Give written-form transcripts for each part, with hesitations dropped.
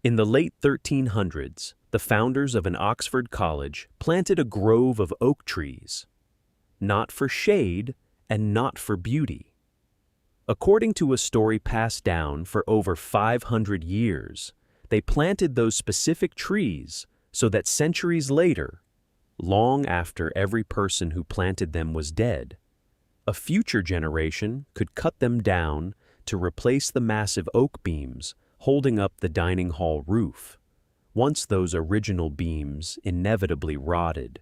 In the late 1300s, the founders of an Oxford college planted a grove of oak trees, not for shade and not for beauty. According to a story passed down for over 500 years, they planted those specific trees so that centuries later, long after every person who planted them was dead, a future generation could cut them down to replace the massive oak beams holding up the dining hall roof, once those original beams inevitably rotted.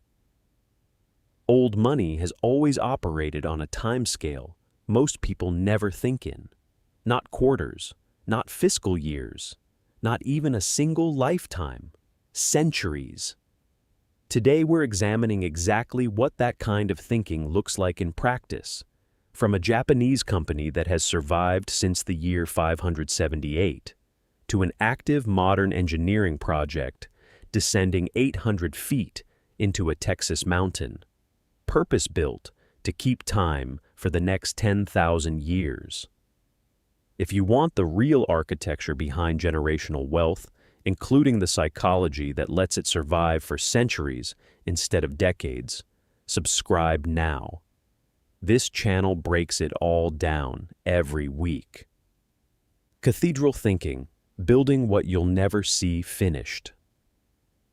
Old money has always operated on a timescale most people never think in. Not quarters, not fiscal years, not even a single lifetime. Centuries. Today we're examining exactly what that kind of thinking looks like in practice, from a Japanese company that has survived since the year 578, to an active modern engineering project descending 800 feet into a Texas mountain, purpose-built to keep time for the next 10,000 years. If you want the real architecture behind generational wealth, including the psychology that lets it survive for centuries instead of decades, subscribe now. This channel breaks it all down every week. Cathedral thinking, building what you'll never see finished.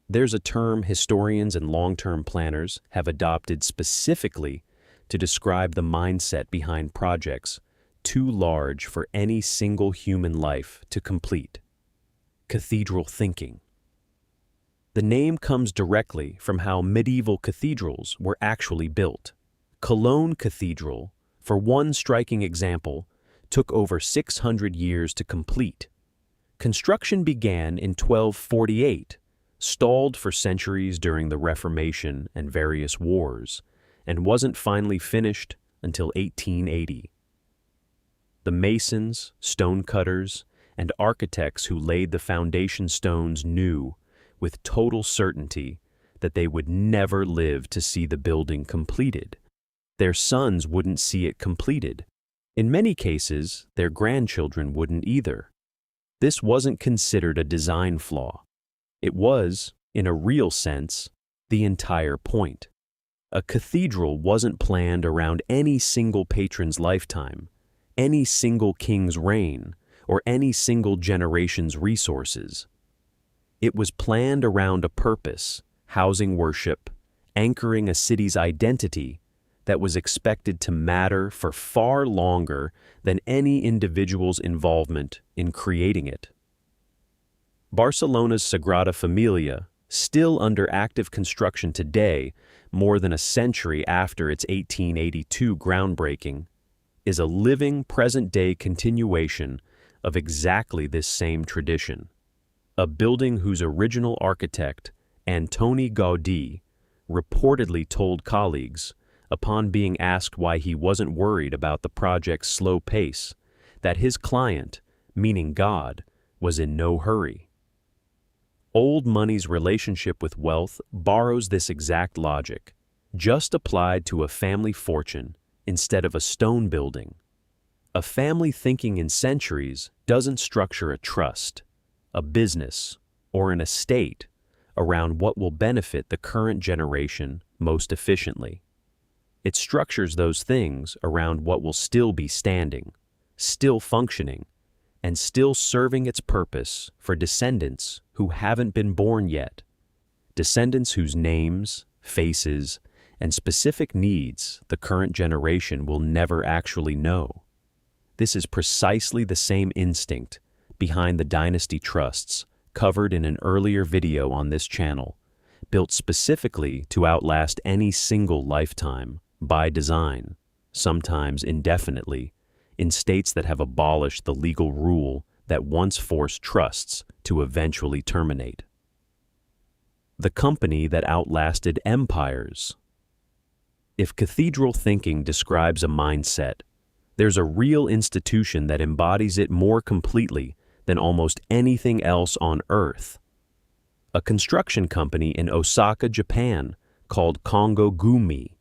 There's a term historians and long-term planners have adopted specifically to describe the mindset behind projects too large for any single human life to complete. Cathedral thinking. The name comes directly from how medieval cathedrals were actually built. Cologne Cathedral, for one striking example, took over 600 years to complete. Construction began in 1248, stalled for centuries during the Reformation and various wars, and wasn't finally finished until 1880. The masons, stonecutters, and architects who laid the foundation stones knew, with total certainty, that they would never live to see the building completed. Their sons wouldn't see it completed. In many cases, their grandchildren wouldn't either. This wasn't considered a design flaw. It was, in a real sense, the entire point. A cathedral wasn't planned around any single patron's lifetime, any single king's reign, or any single generation's resources. It was planned around a purpose, housing worship, anchoring a city's identity that was expected to matter for far longer than any individual's involvement in creating it. Barcelona's Sagrada Familia, still under active construction today, more than a century after its 1882 groundbreaking, is a living present-day continuation of exactly this same tradition. A building whose original architect, Antoni Gaudí, reportedly told colleagues, upon being asked why he wasn't worried about the project's slow pace, that his client, meaning God, was in no hurry. Old money's relationship with wealth borrows this exact logic, just applied to a family fortune instead of a stone building. A family thinking in centuries doesn't structure a trust, a business, or an estate around what will benefit the current generation most efficiently. It structures those things around what will still be standing, still functioning, and still serving its purpose for descendants who haven't been born yet, descendants whose names, faces, and specific needs the current generation will never actually know. This is precisely the same instinct behind the dynasty trusts covered in an earlier video on this channel, built specifically to outlast any single lifetime by design, sometimes indefinitely, in states that have abolished the legal rule that once forced trusts to eventually terminate. The company that outlasted empires. If cathedral thinking describes a mindset, there's a real institution that embodies it more completely than almost anything else on Earth. A construction company in Osaka, Japan, called Kongo Gumi,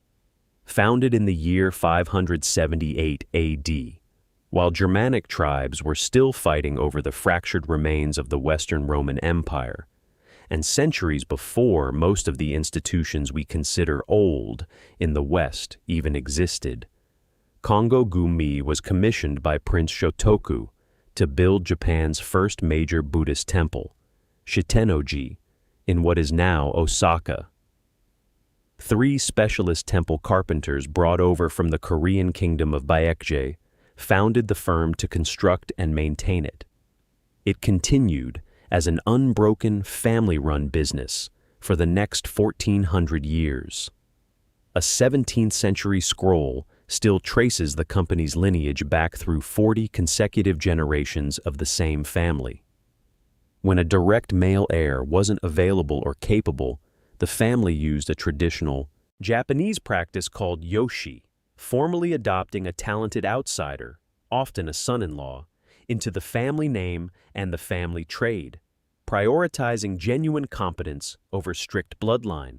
founded in the year 578 AD, While Germanic tribes were still fighting over the fractured remains of the Western Roman Empire, and centuries before most of the institutions we consider old in the West even existed, Kongo Gumi was commissioned by Prince Shotoku to build Japan's first major Buddhist temple, Shitennoji, in what is now Osaka. 3 specialist temple carpenters brought over from the Korean kingdom of Baekje founded the firm to construct and maintain it. It continued as an unbroken family-run business for the next 1,400 years. A 17th-century scroll still traces the company's lineage back through 40 consecutive generations of the same family. When a direct male heir wasn't available or capable, the family used a traditional Japanese practice called yoshi, formally adopting a talented outsider, often a son-in-law, into the family name and the family trade, prioritizing genuine competence over strict bloodline.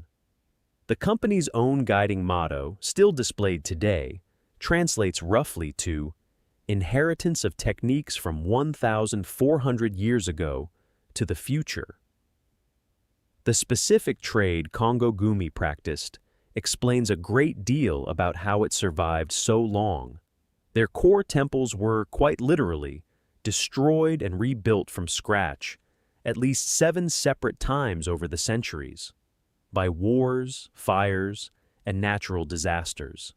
The company's own guiding motto, still displayed today, translates roughly to inheritance of techniques from 1,400 years ago to the future. The specific trade Kongo Gumi practiced explains a great deal about how it survived so long. Their core temples were, quite literally, destroyed and rebuilt from scratch at least 7 separate times over the centuries, by wars, fires, and natural disasters,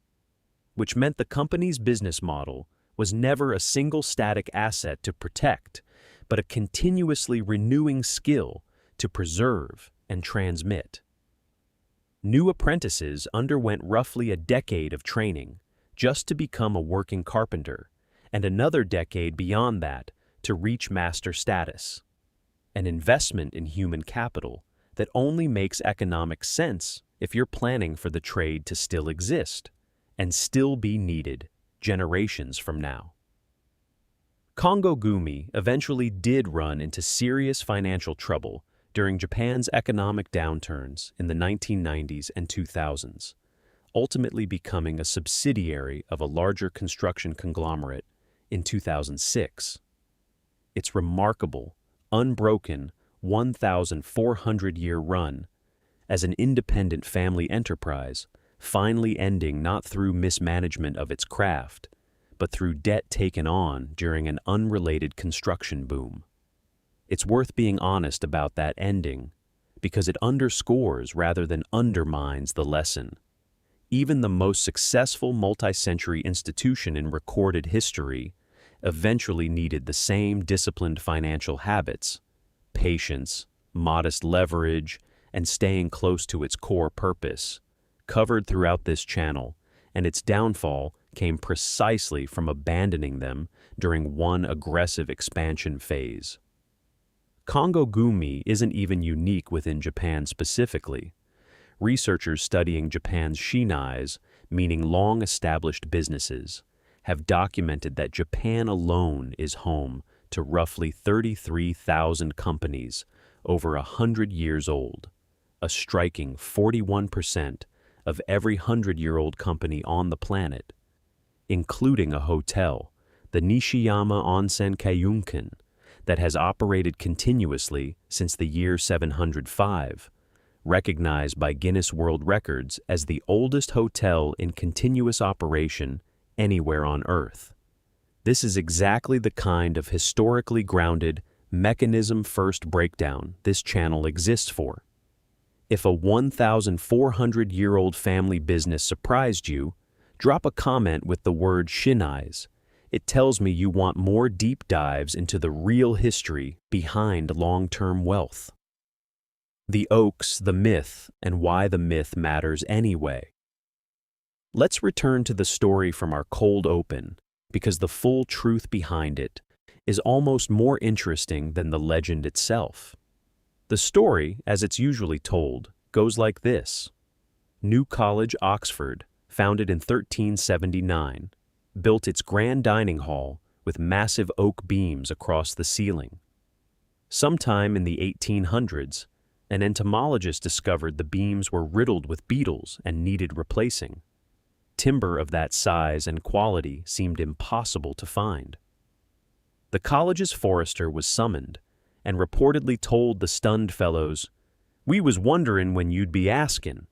which meant the company's business model was never a single static asset to protect, but a continuously renewing skill to preserve and transmit. New apprentices underwent roughly a decade of training just to become a working carpenter, and another decade beyond that to reach master status. An investment in human capital that only makes economic sense if you're planning for the trade to still exist and still be needed generations from now. Kongo Gumi eventually did run into serious financial trouble during Japan's economic downturns in the 1990s and 2000s, ultimately becoming a subsidiary of a larger construction conglomerate in 2006. Its remarkable, unbroken 1,400-year run as an independent family enterprise finally ending not through mismanagement of its craft, but through debt taken on during an unrelated construction boom. It's worth being honest about that ending because it underscores rather than undermines the lesson. Even the most successful multi-century institution in recorded history eventually needed the same disciplined financial habits, patience, modest leverage, and staying close to its core purpose, covered throughout this channel, and its downfall came precisely from abandoning them during one aggressive expansion phase. Kongo Gumi isn't even unique within Japan specifically. Researchers studying Japan's shinais, meaning long-established businesses, have documented that Japan alone is home to roughly 33,000 companies over 100 years old, a striking 41% of every 100-year-old company on the planet, including a hotel, the Nishiyama Onsen Kaiyuken, that has operated continuously since the year 705, recognized by Guinness World Records as the oldest hotel in continuous operation anywhere on Earth. This is exactly the kind of historically grounded, mechanism-first breakdown this channel exists for. If a 1,400-year-old family business surprised you, drop a comment with the word shinais. It tells me you want more deep dives into the real history behind long-term wealth. The oaks, the myth, and why the myth matters anyway. Let's return to the story from our cold open, because the full truth behind it is almost more interesting than the legend itself. The story, as it's usually told, goes like this. New College, Oxford, founded in 1379, built its grand dining hall with massive oak beams across the ceiling. Sometime in the 1800s, an entomologist discovered the beams were riddled with beetles and needed replacing. Timber of that size and quality seemed impossible to find. The college's forester was summoned and reportedly told the stunned fellows, "We was wonderin' when you'd be askin'."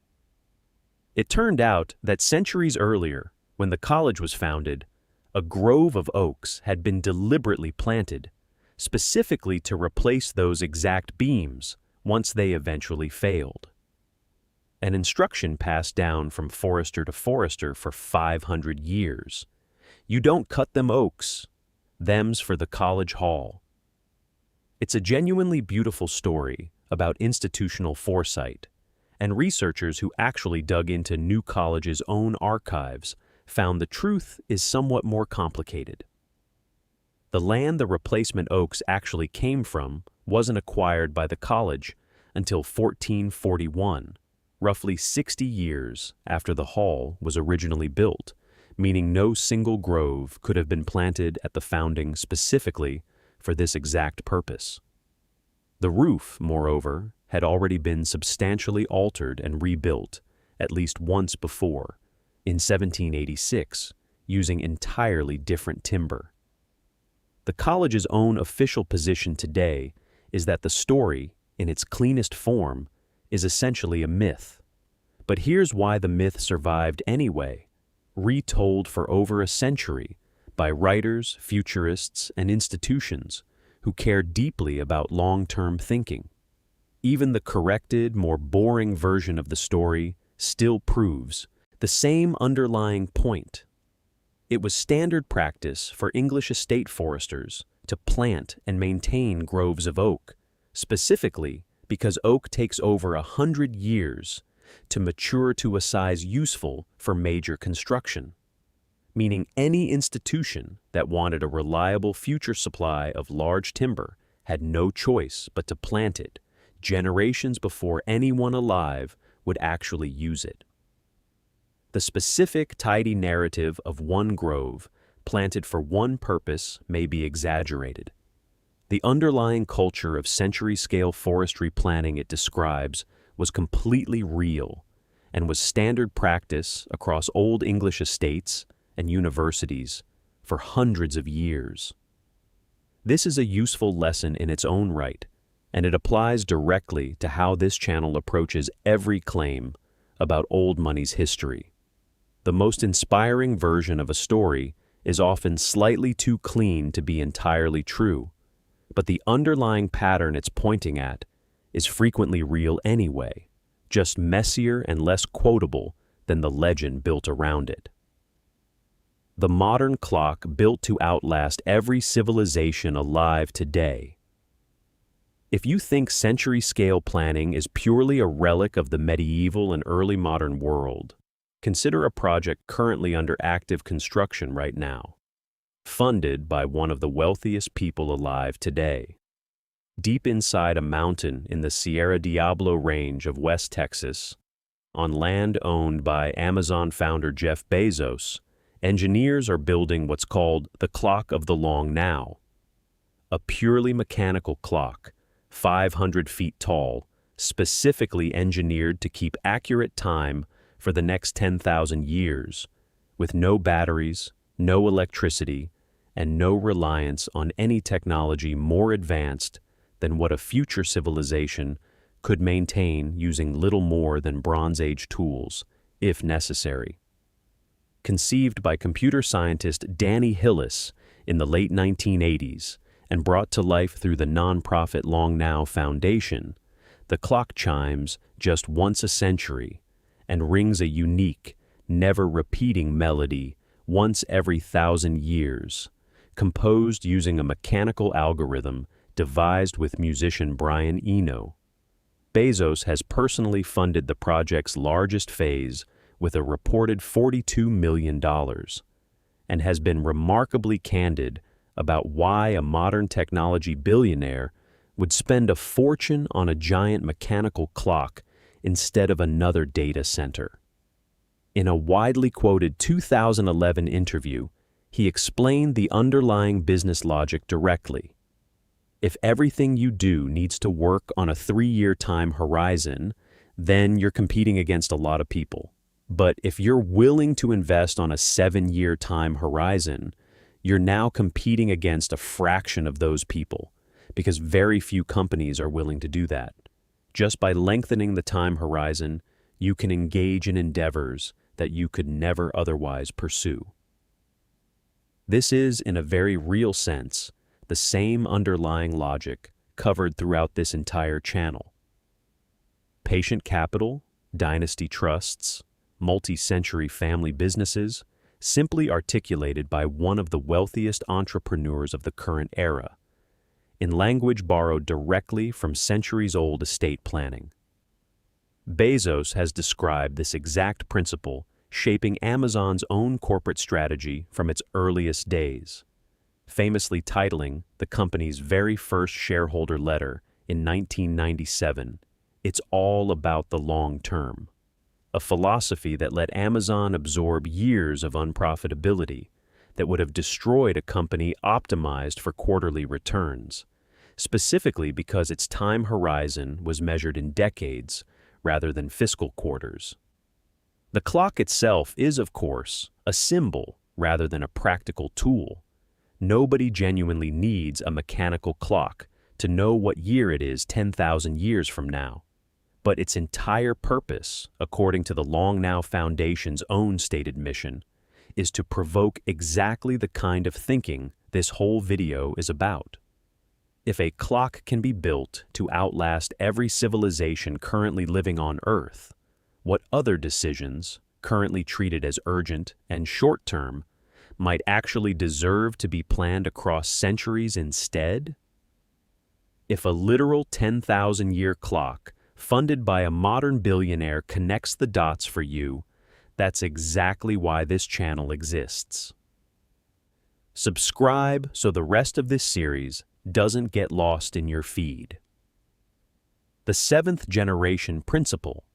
It turned out that centuries earlier, when the college was founded, a grove of oaks had been deliberately planted, specifically to replace those exact beams once they eventually failed. An instruction passed down from forester to forester for 500 years. You don't cut them oaks. Them's for the college hall. It's a genuinely beautiful story about institutional foresight, and researchers who actually dug into New College's own archives found the truth is somewhat more complicated. The land the replacement oaks actually came from wasn't acquired by the college until 1441, roughly 60 years after the hall was originally built, meaning no single grove could have been planted at the founding specifically for this exact purpose. The roof, moreover, had already been substantially altered and rebuilt at least once before, in 1786, using entirely different timber. The college's own official position today is that the story, in its cleanest form, is essentially a myth. But here's why the myth survived anyway, retold for over a century by writers, futurists, and institutions who care deeply about long-term thinking. Even the corrected, more boring version of the story still proves the same underlying point. It was standard practice for English estate foresters to plant and maintain groves of oak, specifically because oak takes over 100 years to mature to a size useful for major construction, meaning any institution that wanted a reliable future supply of large timber had no choice but to plant it generations before anyone alive would actually use it. The specific, tidy narrative of one grove planted for one purpose may be exaggerated. The underlying culture of century-scale forestry planning it describes was completely real and was standard practice across Old English estates and universities for hundreds of years. This is a useful lesson in its own right, and it applies directly to how this channel approaches every claim about old money's history. The most inspiring version of a story is often slightly too clean to be entirely true, but the underlying pattern it's pointing at is frequently real anyway, just messier and less quotable than the legend built around it. The modern clock built to outlast every civilization alive today. If you think century-scale planning is purely a relic of the medieval and early modern world, consider a project currently under active construction right now, funded by one of the wealthiest people alive today. Deep inside a mountain in the Sierra Diablo range of West Texas, on land owned by Amazon founder Jeff Bezos, engineers are building what's called the Clock of the Long Now, a purely mechanical clock, 500 feet tall, specifically engineered to keep accurate time for the next 10,000 years, with no batteries, no electricity, and no reliance on any technology more advanced than what a future civilization could maintain using little more than Bronze Age tools, if necessary. Conceived by computer scientist Danny Hillis in the late 1980s and brought to life through the nonprofit Long Now Foundation, the clock chimes just once a century and rings a unique, never-repeating melody once every 1,000 years, composed using a mechanical algorithm devised with musician Brian Eno. Bezos has personally funded the project's largest phase with a reported $42 million, and has been remarkably candid about why a modern technology billionaire would spend a fortune on a giant mechanical clock instead of another data center. In a widely quoted 2011 interview, he explained the underlying business logic directly. If everything you do needs to work on a 3-year time horizon, then you're competing against a lot of people. But if you're willing to invest on a 7-year time horizon, you're now competing against a fraction of those people, because very few companies are willing to do that. Just by lengthening the time horizon, you can engage in endeavors that you could never otherwise pursue. This is, in a very real sense, the same underlying logic covered throughout this entire channel. Patient capital, dynasty trusts, multi-century family businesses, simply articulated by one of the wealthiest entrepreneurs of the current era, in language borrowed directly from centuries-old estate planning. Bezos has described this exact principle shaping Amazon's own corporate strategy from its earliest days, famously titling the company's very first shareholder letter in 1997, "It's all about the long term," a philosophy that let Amazon absorb years of unprofitability that would have destroyed a company optimized for quarterly returns, specifically because its time horizon was measured in decades rather than fiscal quarters. The clock itself is, of course, a symbol rather than a practical tool. Nobody genuinely needs a mechanical clock to know what year it is 10,000 years from now. But its entire purpose, according to the Long Now Foundation's own stated mission, is to provoke exactly the kind of thinking this whole video is about. If a clock can be built to outlast every civilization currently living on Earth, what other decisions, currently treated as urgent and short-term, might actually deserve to be planned across centuries instead? If a literal 10,000-year clock funded by a modern billionaire connects the dots for you, that's exactly why this channel exists. Subscribe so the rest of this series doesn't get lost in your feed. The 7th generation principle.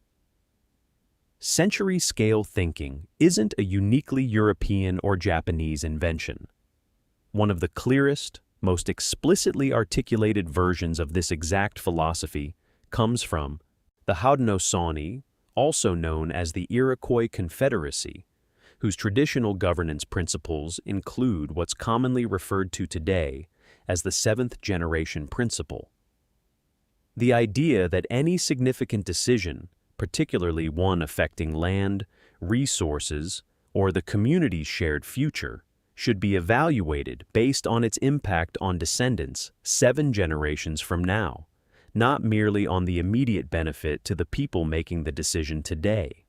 Century-scale thinking isn't a uniquely European or Japanese invention. One of the clearest, most explicitly articulated versions of this exact philosophy comes from the Haudenosaunee, also known as the Iroquois Confederacy, whose traditional governance principles include what's commonly referred to today as the 7th generation principle. The idea that any significant decision, particularly one affecting land, resources, or the community's shared future, should be evaluated based on its impact on descendants 7 generations from now, not merely on the immediate benefit to the people making the decision today.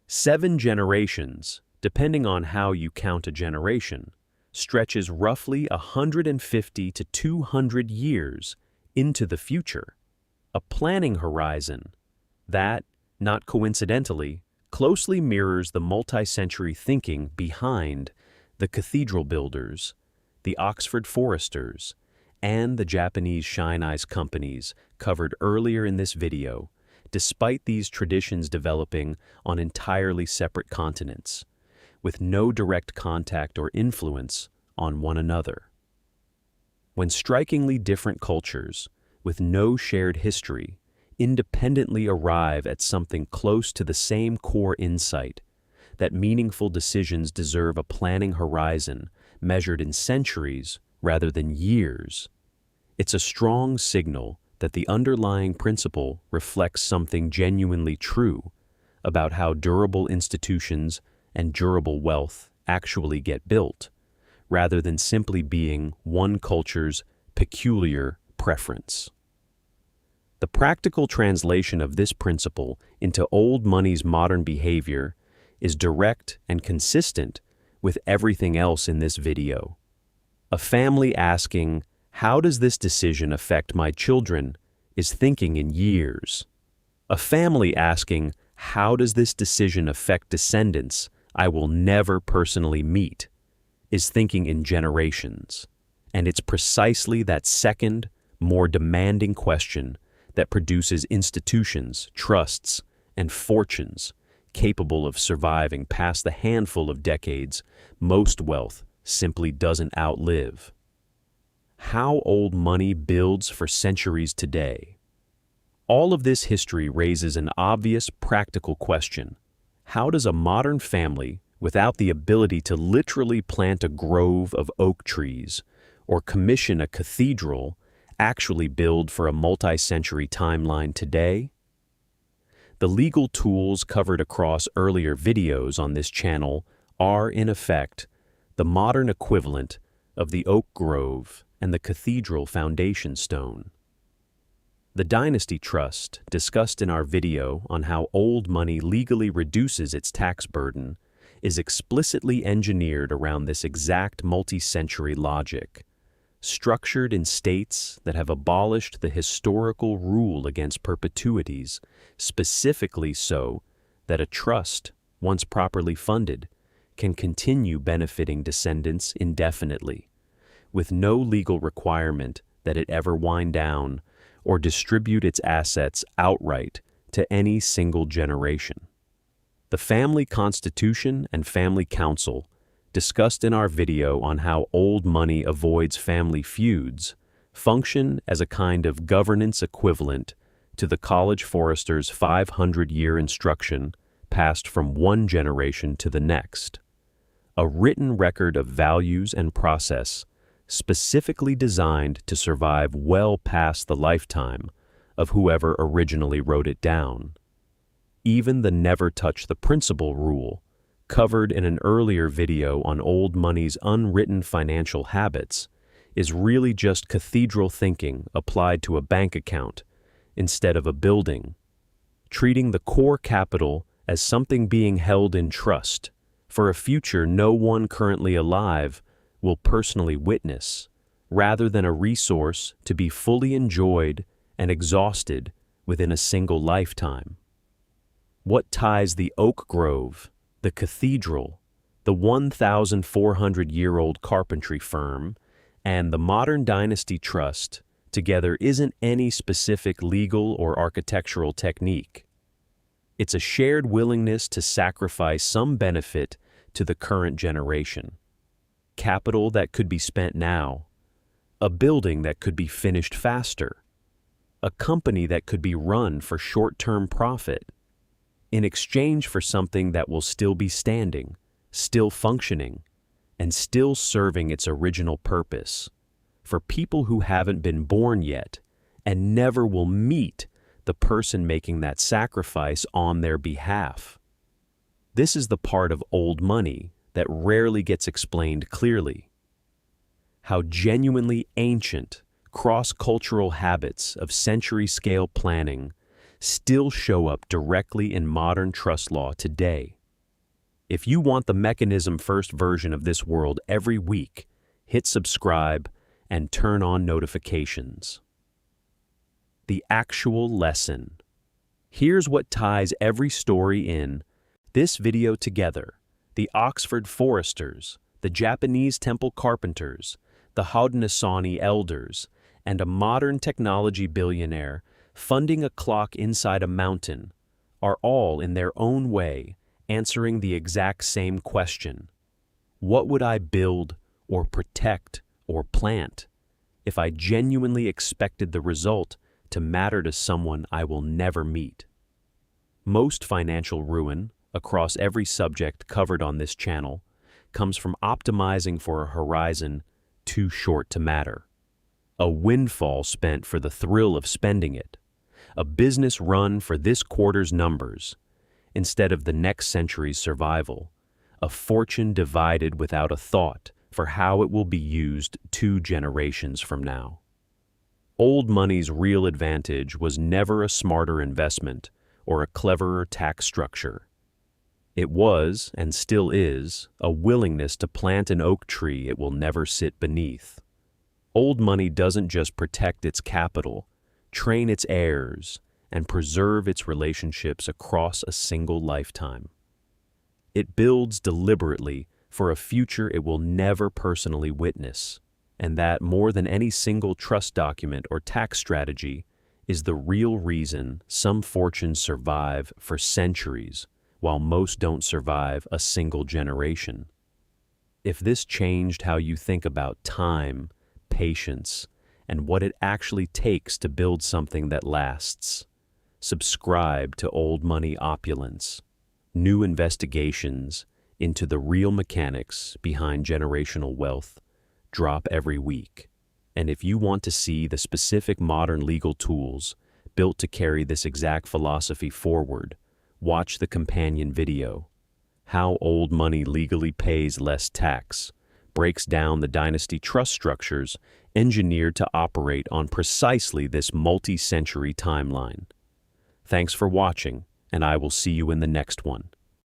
7 generations, depending on how you count a generation, stretches roughly 150 to 200 years into the future, a planning horizon that, not coincidentally, closely mirrors the multi-century thinking behind the cathedral builders, the Oxford foresters, and the Japanese shine-eyes companies covered earlier in this video, despite these traditions developing on entirely separate continents, with no direct contact or influence on one another. When strikingly different cultures, with no shared history, independently arrive at something close to the same core insight, that meaningful decisions deserve a planning horizon measured in centuries rather than years, it's a strong signal that the underlying principle reflects something genuinely true about how durable institutions and durable wealth actually get built, rather than simply being one culture's peculiar preference. The practical translation of this principle into old money's modern behavior is direct and consistent with everything else in this video. A family asking, "How does this decision affect my children?" is thinking in years. A family asking, "How does this decision affect descendants I will never personally meet?" is thinking in generations. And it's precisely that second, more demanding question that produces institutions, trusts, and fortunes capable of surviving past the handful of decades most wealth simply doesn't outlive. How old money builds for centuries today. All of this history raises an obvious practical question. How does a modern family, without the ability to literally plant a grove of oak trees or commission a cathedral, actually build for a multi-century timeline today? The legal tools covered across earlier videos on this channel are, in effect, the modern equivalent of the oak grove and the cathedral foundation stone. The Dynasty Trust, discussed in our video on how old money legally reduces its tax burden, is explicitly engineered around this exact multi-century logic, structured in states that have abolished the historical rule against perpetuities, specifically so that a trust, once properly funded, can continue benefiting descendants indefinitely, with no legal requirement that it ever wind down or distribute its assets outright to any single generation. The Family Constitution and Family Council, discussed in our video on how old money avoids family feuds, function as a kind of governance equivalent to the college forester's 500-year instruction passed from one generation to the next, a written record of values and process specifically designed to survive well past the lifetime of whoever originally wrote it down. Even the never touch the principal rule, covered in an earlier video on old money's unwritten financial habits, is really just cathedral thinking applied to a bank account instead of a building, treating the core capital as something being held in trust for a future no one currently alive will personally witness, rather than a resource to be fully enjoyed and exhausted within a single lifetime. What ties the oak grove, the cathedral, the 1,400-year-old carpentry firm, and the modern dynasty trust together isn't any specific legal or architectural technique. It's a shared willingness to sacrifice some benefit to the current generation. Capital that could be spent now, a building that could be finished faster, a company that could be run for short-term profit, in exchange for something that will still be standing, still functioning, and still serving its original purpose, for people who haven't been born yet and never will meet the person making that sacrifice on their behalf. This is the part of old money that rarely gets explained clearly. How genuinely ancient, cross-cultural habits of century-scale planning still show up directly in modern trust law today. If you want the mechanism first version of this world every week, hit subscribe and turn on notifications. The actual lesson. Here's what ties every story in this video together: the Oxford foresters, the Japanese temple carpenters, the Haudenosaunee elders, and a modern technology billionaire funding a clock inside a mountain are all in their own way answering the exact same question. What would I build or protect or plant if I genuinely expected the result to matter to someone I will never meet? Most financial ruin, across every subject covered on this channel, comes from optimizing for a horizon too short to matter. A windfall spent for the thrill of spending it. A business run for this quarter's numbers, instead of the next century's survival. A fortune divided without a thought for how it will be used 2 generations from now. Old money's real advantage was never a smarter investment or a cleverer tax structure. It was, and still is, a willingness to plant an oak tree it will never sit beneath. Old money doesn't just protect its capital, train its heirs, and preserve its relationships across a single lifetime. It builds deliberately for a future it will never personally witness, and that, more than any single trust document or tax strategy, is the real reason some fortunes survive for centuries, while most don't survive a single generation. If this changed how you think about time, patience, and what it actually takes to build something that lasts, subscribe to Old Money Opulence. New investigations into the real mechanics behind generational wealth drop every week. And if you want to see the specific modern legal tools built to carry this exact philosophy forward, watch the companion video. How Old Money Legally Pays Less Tax breaks down the dynasty trust structures engineered to operate on precisely this multi-century timeline. Thanks for watching, and I will see you in the next one.